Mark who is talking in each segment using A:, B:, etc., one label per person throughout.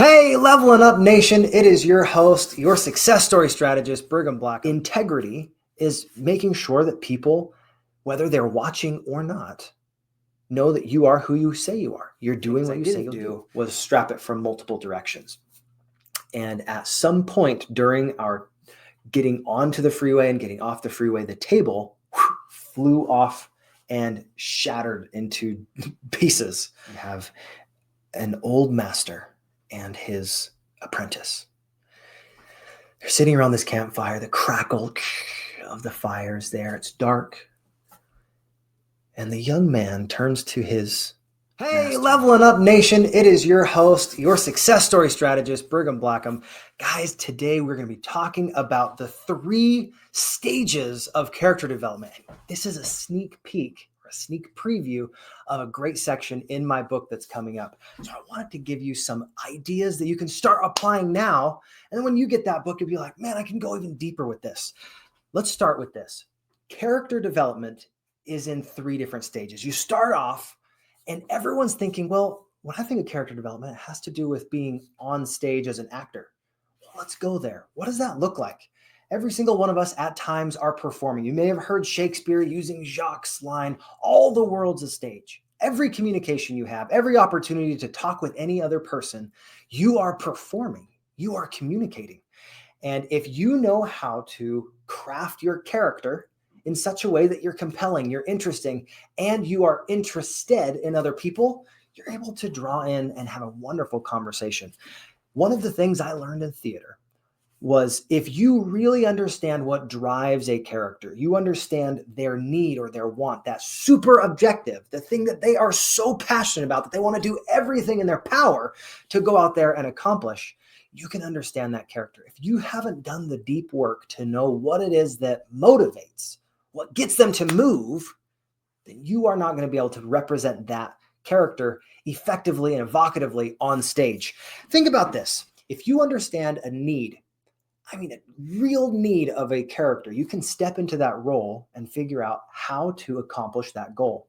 A: Hey, Levelin Up Nation, it is your host, your success story strategist, Brigham Blackham. Integrity is making sure that people, whether they're watching or not, know that you are who you say you are. You're doing what you say you'll do. Was strap it from multiple directions. And at some point during our getting onto the freeway and getting off the freeway, the table flew off and shattered into pieces. You have an old master and his apprentice. They're sitting around this campfire, the crackle of the fire is there. It's dark. And the young man turns to his Hey, Levelin Up Nation, it is your host, your success story strategist, Brigham Blackham. Guys, today we're going to be talking about the 3 stages of character development. This is a sneak peek, or a sneak preview of a great section in my book that's coming up. So I wanted to give you some ideas that you can start applying now. And then when you get that book, you'll be like, man, I can go even deeper with this. Let's start with this. Character development is in 3 different stages. You start off and everyone's thinking, well, when I think of character development, it has to do with being on stage as an actor. Well, let's go there. What does that look like? Every single one of us at times are performing. You may have heard Shakespeare using Jacques' line, all the world's a stage. Every communication you have, every opportunity to talk with any other person, you are performing, you are communicating. And if you know how to craft your character in such a way that you're compelling, you're interesting, and you are interested in other people, you're able to draw in and have a wonderful conversation. One of the things I learned in theater was if you really understand what drives a character, you understand their need or their want, that super objective, the thing that they are so passionate about, that they want to do everything in their power to go out there and accomplish, you can understand that character. If you haven't done the deep work to know what it is that motivates, what gets them to move, then you are not going to be able to represent that character effectively and evocatively on stage. Think about this. If you understand a need, a real need of a character, you can step into that role and figure out how to accomplish that goal.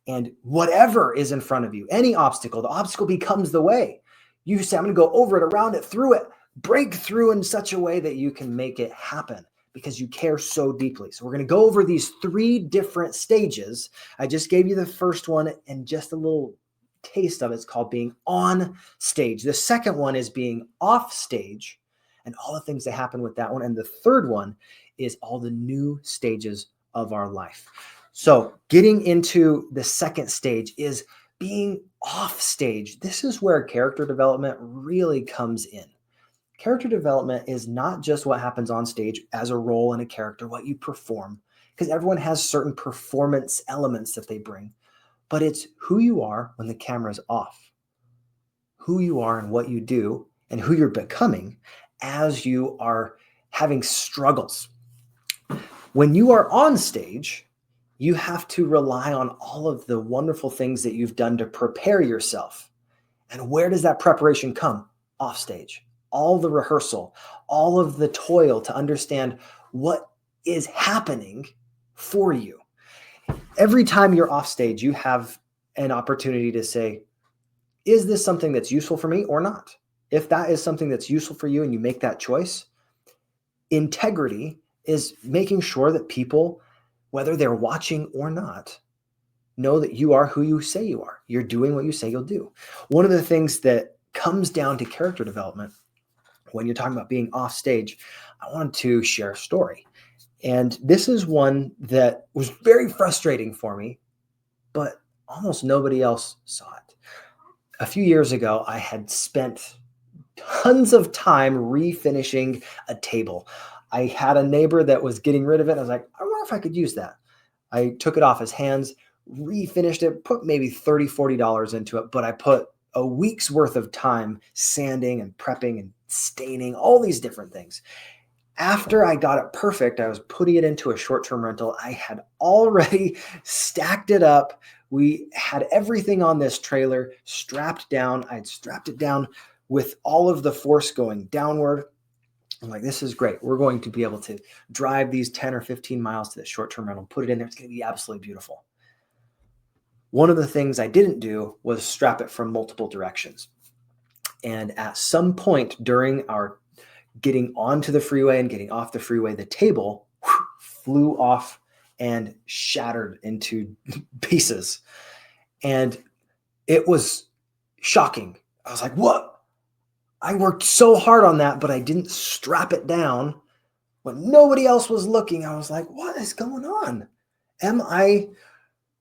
A: And whatever is in front of you, any obstacle, the obstacle becomes the way. You say, I'm going to go over it, around it, through it, break through in such a way that you can make it happen, because you care so deeply. So we're going to go over these 3 different stages. I just gave you the first one and just a little taste of it. It's called being on stage. The second one is being off stage and all the things that happen with that one. And the third one is all the new stages of our life. So getting into the second stage is being off stage. This is where character development really comes in. Character development is not just what happens on stage as a role in a character, what you perform, because everyone has certain performance elements that they bring, but it's who you are when the camera's off, who you are and what you do, and who you're becoming as you are having struggles. When you are on stage, you have to rely on all of the wonderful things that you've done to prepare yourself. And where does that preparation come? Off stage. All the rehearsal, all of the toil to understand what is happening for you. Every time you're off stage, you have an opportunity to say, is this something that's useful for me or not? If that is something that's useful for you and you make that choice, integrity is making sure that people, whether they're watching or not, know that you are who you say you are. You're doing what you say you'll do. One of the things that comes down to character development, when you're talking about being off stage, I wanted to share a story. And this is one that was very frustrating for me, but almost nobody else saw it. A few years ago, I had spent tons of time refinishing a table. I had a neighbor that was getting rid of it. I was like, I wonder if I could use that. I took it off his hands, refinished it, put maybe $30, $40 into it, but I put a week's worth of time sanding and prepping and staining, all these different things. After I got it perfect, I was putting it into a short-term rental. I had already stacked it up. We had everything on this trailer strapped down. I'd strapped it down with all of the force going downward. I'm like, this is great. We're going to be able to drive these 10 or 15 miles to this short-term rental, put it in there. It's going to be absolutely beautiful. One of the things I didn't do was strap it from multiple directions. And at some point during our getting onto the freeway and getting off the freeway, the table flew off and shattered into pieces. And it was shocking. I was like, what? I worked so hard on that, but I didn't strap it down when nobody else was looking. I was like, what is going on? Am I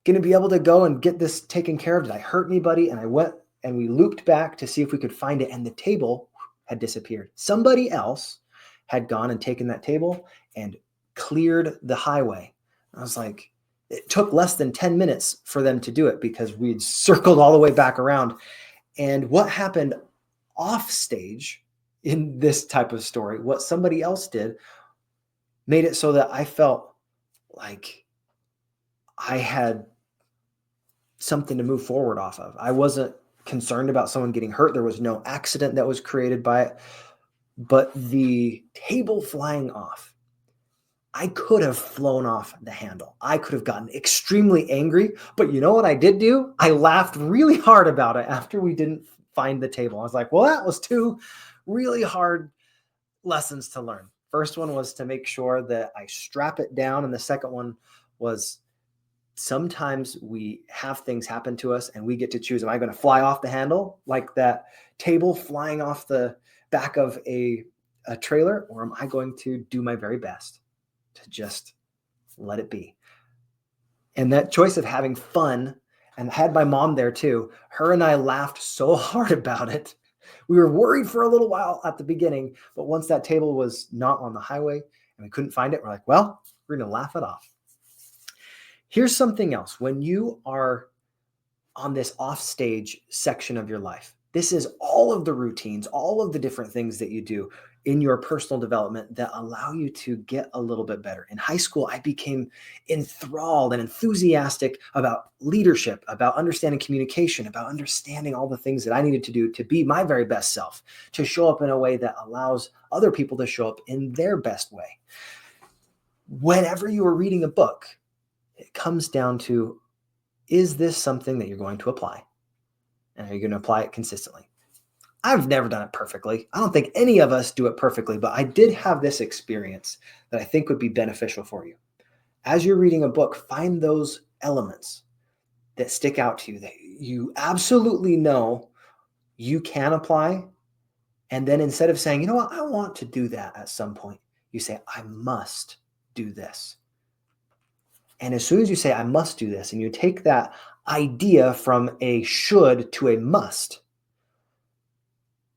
A: going to be able to go and get this taken care of? Did I hurt anybody? And I went and we looped back to see if we could find it. And the table had disappeared. Somebody else had gone and taken that table and cleared the highway. I was like, it took less than 10 minutes for them to do it because we'd circled all the way back around. And what happened off stage in this type of story, what somebody else did, made it so that I felt like I had something to move forward off of. I wasn't concerned about someone getting hurt. There was no accident that was created by it. But the table flying off, I could have flown off the handle. I could have gotten extremely angry. But you know what I did do? I laughed really hard about it after we didn't find the table. I was like, well, that was two really hard lessons to learn. First one was to make sure that I strap it down. And the second one was sometimes we have things happen to us and we get to choose, am I going to fly off the handle like that table flying off the back of a trailer, or am I going to do my very best to just let it be? And that choice of having fun, and I had my mom there too. Her and I laughed so hard about it. We were worried for a little while at the beginning, but once that table was not on the highway and we couldn't find it, we're like, well, we're going to laugh it off. Here's something else. When you are on this offstage section of your life, this is all of the routines, all of the different things that you do in your personal development that allow you to get a little bit better. In high school, I became enthralled and enthusiastic about leadership, about understanding communication, about understanding all the things that I needed to do to be my very best self, to show up in a way that allows other people to show up in their best way. Whenever you are reading a book, it comes down to, is this something that you're going to apply? And are you going to apply it consistently? I've never done it perfectly. I don't think any of us do it perfectly, but I did have this experience that I think would be beneficial for you. As you're reading a book, find those elements that stick out to you, that you absolutely know you can apply. And then instead of saying, you know what, I want to do that at some point, you say, I must do this. And as soon as you say, I must do this, and you take that idea from a should to a must,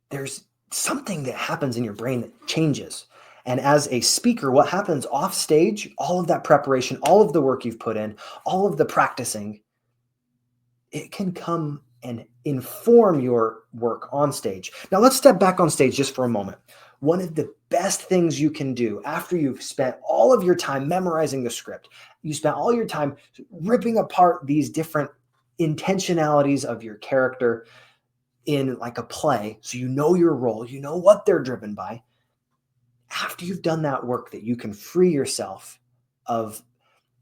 A: there's something that happens in your brain that changes. And as a speaker, what happens off stage, all of that preparation, all of the work you've put in, all of the practicing, it can come and inform your work on stage. Now let's step back on stage just for a moment. One of the best things you can do after you've spent all of your time memorizing the script, you spent all your time ripping apart these different intentionalities of your character in like a play, so you know your role, you know what they're driven by. After you've done that work, that you can free yourself of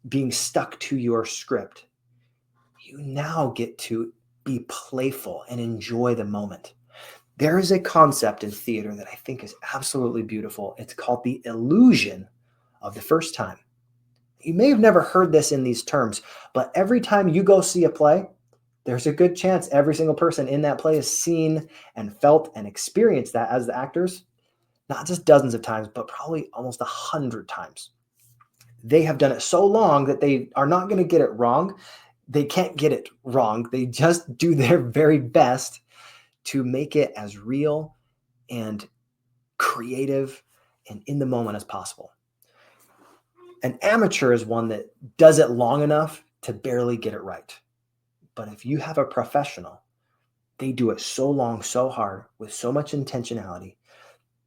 A: being stuck to your script, you now get to be playful and enjoy the moment. There is a concept in theater that I think is absolutely beautiful. It's called the illusion of the first time. You may have never heard this in these terms, but every time you go see a play, there's a good chance every single person in that play has seen and felt and experienced that as the actors, not just dozens of times, but probably almost 100 times. They have done it so long that they are not going to get it wrong. They can't get it wrong. They just do their very best to make it as real and creative and in the moment as possible. An amateur is one that does it long enough to barely get it right. But if you have a professional, they do it so long, so hard, with so much intentionality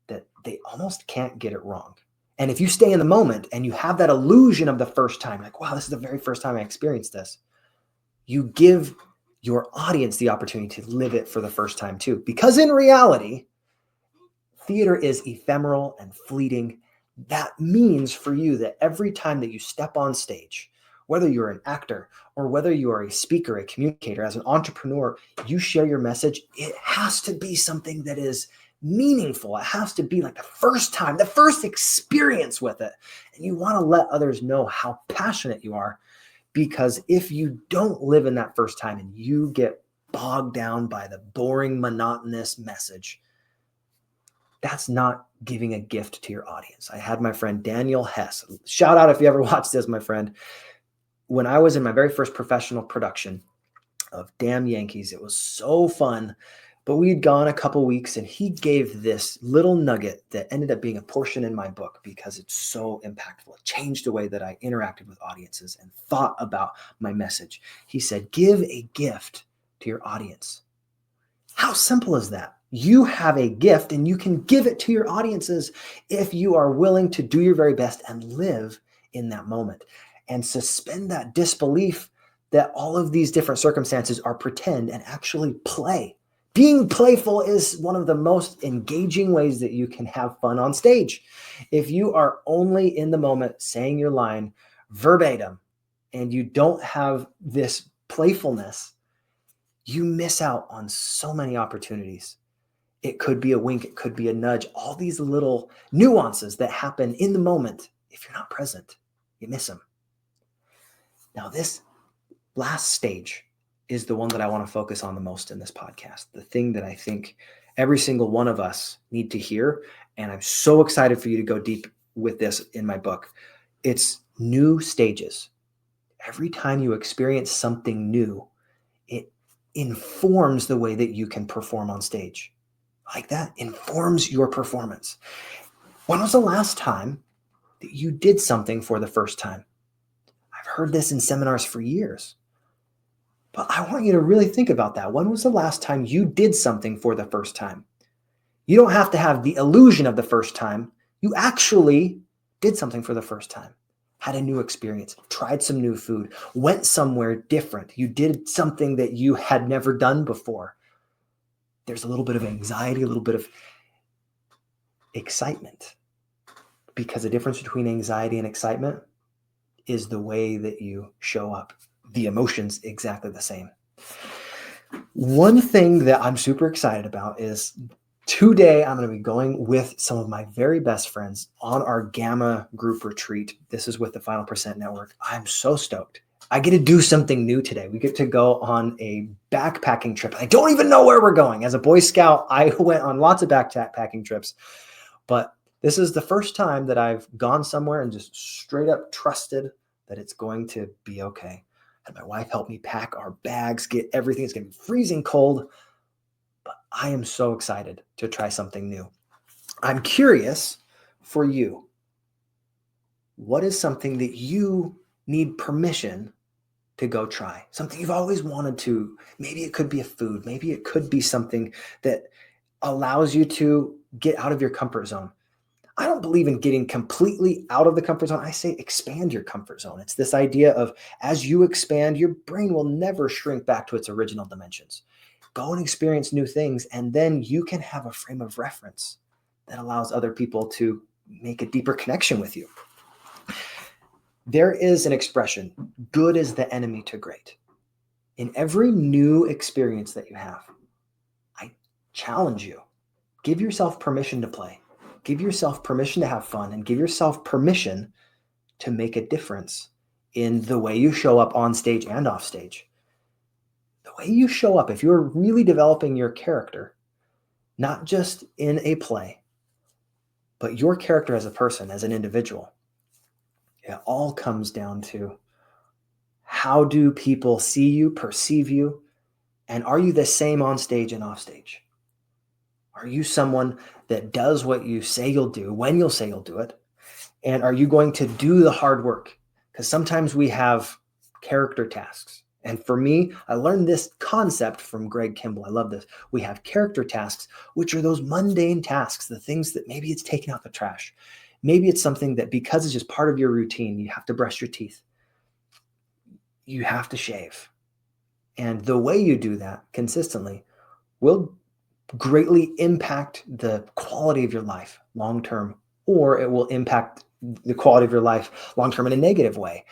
A: that they almost can't get it wrong. And if you stay in the moment and you have that illusion of the first time, like, wow, this is the very first time I experienced this, you give your audience the opportunity to live it for the first time too. Because in reality, theater is ephemeral and fleeting. That means for you that every time that you step on stage, Whether you're an actor or whether you are a speaker, a communicator, as an entrepreneur, you share your message, it has to be something that is meaningful. It has to be like the first time, the first experience with it. And you want to let others know how passionate you are, because if you don't live in that first time and you get bogged down by the boring, monotonous message, that's not giving a gift to your audience. I had my friend Daniel Hess. Shout out if you ever watched this, my friend. When I was in my very first professional production of Damn Yankees, it was so fun, but we'd gone a couple weeks and he gave this little nugget that ended up being a portion in my book because it's so impactful. It changed the way that I interacted with audiences and thought about my message. He said, give a gift to your audience. How simple is that? You have a gift and you can give it to your audiences if you are willing to do your very best and live in that moment and suspend that disbelief that all of these different circumstances are pretend and actually play. Being playful is one of the most engaging ways that you can have fun on stage. If you are only in the moment saying your line verbatim and you don't have this playfulness, you miss out on so many opportunities. It could be a wink, it could be a nudge, all these little nuances that happen in the moment. If you're not present, you miss them. Now, this last stage is the one that I want to focus on the most in this podcast, the thing that I think every single one of us need to hear. And I'm so excited for you to go deep with this in my book. It's new stages. Every time you experience something new, it informs the way that you can perform on stage. Like that, informs your performance. When was the last time that you did something for the first time? I've heard this in seminars for years, but I want you to really think about that. When was the last time you did something for the first time? You don't have to have the illusion of the first time. You actually did something for the first time, had a new experience, tried some new food, went somewhere different. You did something that you had never done before. There's a little bit of anxiety, a little bit of excitement, because the difference between anxiety and excitement is the way that you show up. The emotion's exactly the same. One thing that I'm super excited about is today I'm going to be going with some of my very best friends on our Gamma group retreat. This is with the Final Percent Network. I'm so stoked. I get to do something new today. We get to go on a backpacking trip. I don't even know where we're going. As a Boy Scout, I went on lots of backpacking trips, but this is the first time that I've gone somewhere and just straight up trusted that it's going to be okay. And my wife helped me pack our bags, get everything. It's going to be freezing cold, but I am so excited to try something new. I'm curious for you. What is something that you need permission to go try? Something you've always wanted to. Maybe it could be a food. Maybe it could be something that allows you to get out of your comfort zone. I don't believe in getting completely out of the comfort zone. I say expand your comfort zone. It's this idea of as you expand, your brain will never shrink back to its original dimensions. Go and experience new things, and then you can have a frame of reference that allows other people to make a deeper connection with you. There is an expression, good is the enemy to great. In every new experience that you have, I challenge you, give yourself permission to play. Give yourself permission to have fun, and give yourself permission to make a difference in the way you show up on stage and off stage. The way you show up, if you're really developing your character, not just in a play, but your character as a person, as an individual, it all comes down to how do people see you, perceive you, and are you the same on stage and off stage? Are you someone that does what you say you'll do, when you'll say you'll do it? And are you going to do the hard work? Because sometimes we have character tasks. And for me, I learned this concept from Greg Kimball. I love this. We have character tasks, which are those mundane tasks, the things that maybe it's taking out the trash. Maybe it's something that because it's just part of your routine, you have to brush your teeth. You have to shave. And the way you do that consistently will greatly impact the quality of your life long-term, or it will impact the quality of your life long-term in a negative way.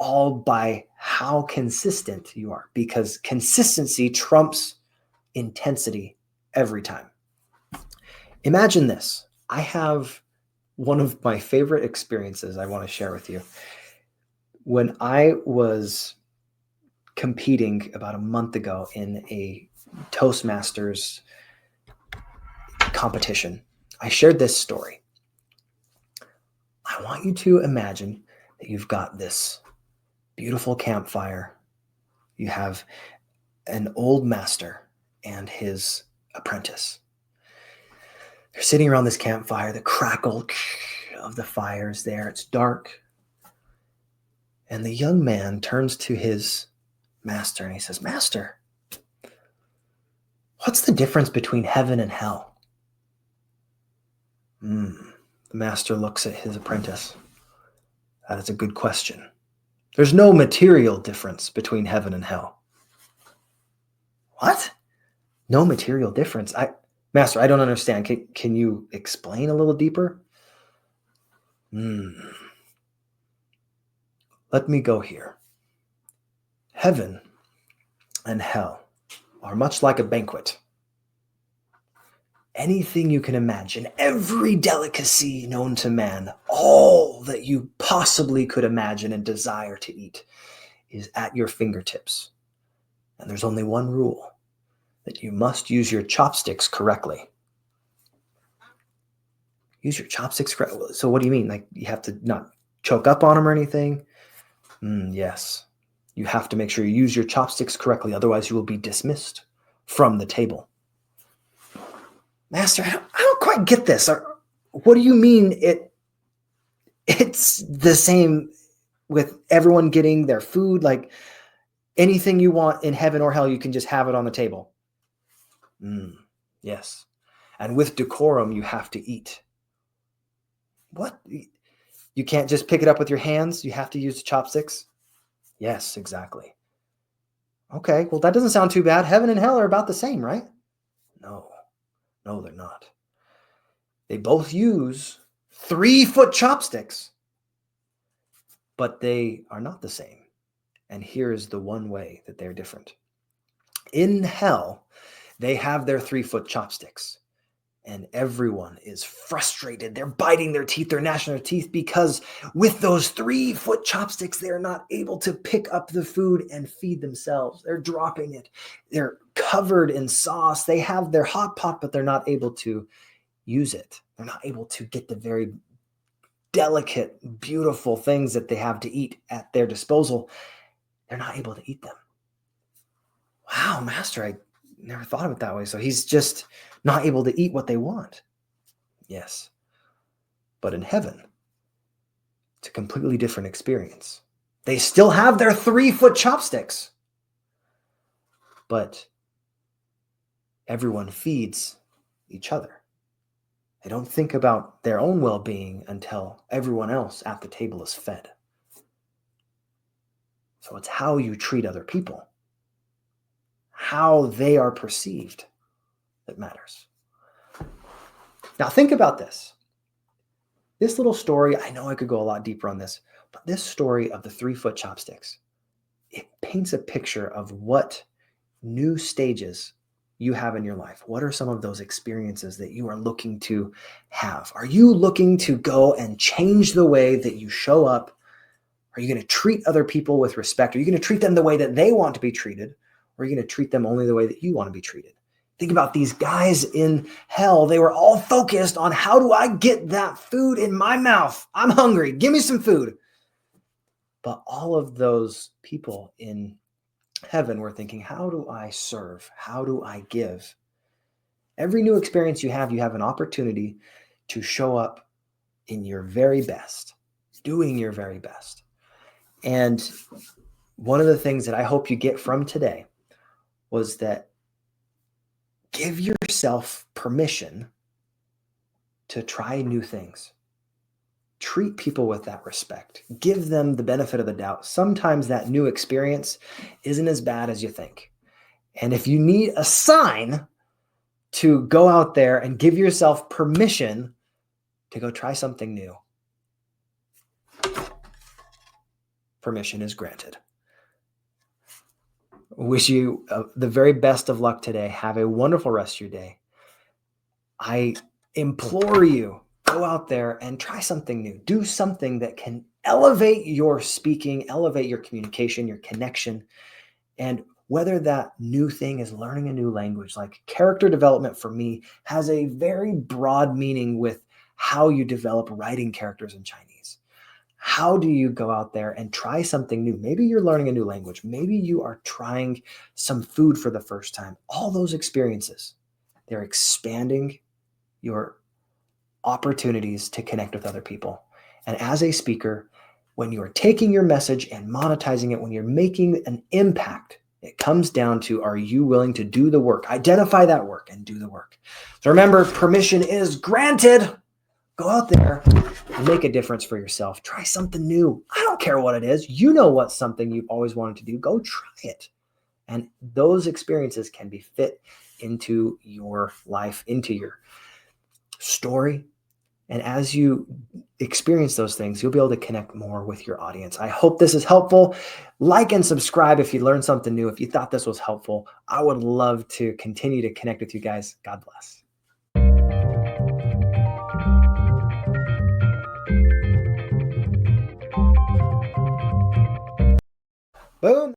A: all by how consistent you are, because consistency trumps intensity every time. Imagine this. I have one of my favorite experiences I want to share with you. When I was competing about a month ago in a Toastmasters competition, I shared this story. I want you to imagine that you've got this beautiful campfire. You have an old master and his apprentice. They're sitting around this campfire. The crackle of the fire is there. It's dark. And the young man turns to his master and he says, "Master, what's the difference between heaven and hell?" The master looks at his apprentice. That is a good question. There's no material difference between heaven and hell. What? No material difference? Master, I don't understand. Can you explain a little deeper? Let me go here. Heaven and hell are much like a banquet. Anything you can imagine, every delicacy known to man, all that you possibly could imagine and desire to eat is at your fingertips. And there's only one rule, that you must use your chopsticks correctly. Use your chopsticks correctly? So what do you mean? Like you have to not choke up on them or anything? Yes. You have to make sure you use your chopsticks correctly. Otherwise, you will be dismissed from the table. Master, I don't quite get this. What do you mean it's the same with everyone getting their food? Like anything you want in heaven or hell, you can just have it on the table. Yes. And with decorum, you have to eat. What? You can't just pick it up with your hands? You have to use chopsticks? Yes, exactly. Okay, well, that doesn't sound too bad. Heaven and hell are about the same, right? No, they're not. They both use 3-foot chopsticks, but they are not the same. And here's the one way that they're different. In hell, they have their 3-foot chopsticks, and everyone is frustrated. They're biting their teeth, they're gnashing their teeth, because with those 3-foot chopsticks, they're not able to pick up the food and feed themselves. They're dropping it. They're covered in sauce. They have their hot pot, but they're not able to use it. They're not able to get the very delicate, beautiful things that they have to eat at their disposal. They're not able to eat them. Wow, Master, I never thought of it that way. So he's just not able to eat what they want. Yes. But in heaven, it's a completely different experience. They still have their 3-foot chopsticks, but everyone feeds each other. They don't think about their own well-being until everyone else at the table is fed. So it's how you treat other people, how they are perceived, that matters. Now think about this. This little story, I know I could go a lot deeper on this, but this story of the 3-foot chopsticks, it paints a picture of what new stages you have in your life. What are some of those experiences that you are looking to have? Are you looking to go and change the way that you show up? Are you going to treat other people with respect? Are you going to treat them the way that they want to be treated? Or are you going to treat them only the way that you want to be treated? Think about these guys in hell. They were all focused on, how do I get that food in my mouth? I'm hungry. Give me some food. But all of those people in heaven were thinking, how do I serve? How do I give? Every new experience you have an opportunity to show up in your very best, doing your very best. And one of the things that I hope you get from today was that give yourself permission to try new things. Treat people with that respect. Give them the benefit of the doubt. Sometimes that new experience isn't as bad as you think. And if you need a sign to go out there and give yourself permission to go try something new, permission is granted. Wish you the very best of luck today. Have a wonderful rest of your day. I implore you, go out there and try something new. Do something that can elevate your speaking, elevate your communication, your connection. And whether that new thing is learning a new language, like character development for me has a very broad meaning with how you develop writing characters in Chinese. How do you go out there and try something new? Maybe you're learning a new language. Maybe you are trying some food for the first time. All those experiences, they're expanding your opportunities to connect with other people. And as a speaker, when you are taking your message and monetizing it, when you're making an impact, it comes down to, are you willing to do the work? Identify that work and do the work. So remember, permission is granted. Go out there and make a difference for yourself. Try something new. I don't care what it is. You know what's something you've always wanted to do. Go try it. And those experiences can be fit into your life, into your story. And as you experience those things, you'll be able to connect more with your audience. I hope this is helpful. Like and subscribe if you learned something new. If you thought this was helpful, I would love to continue to connect with you guys. God bless. Boom.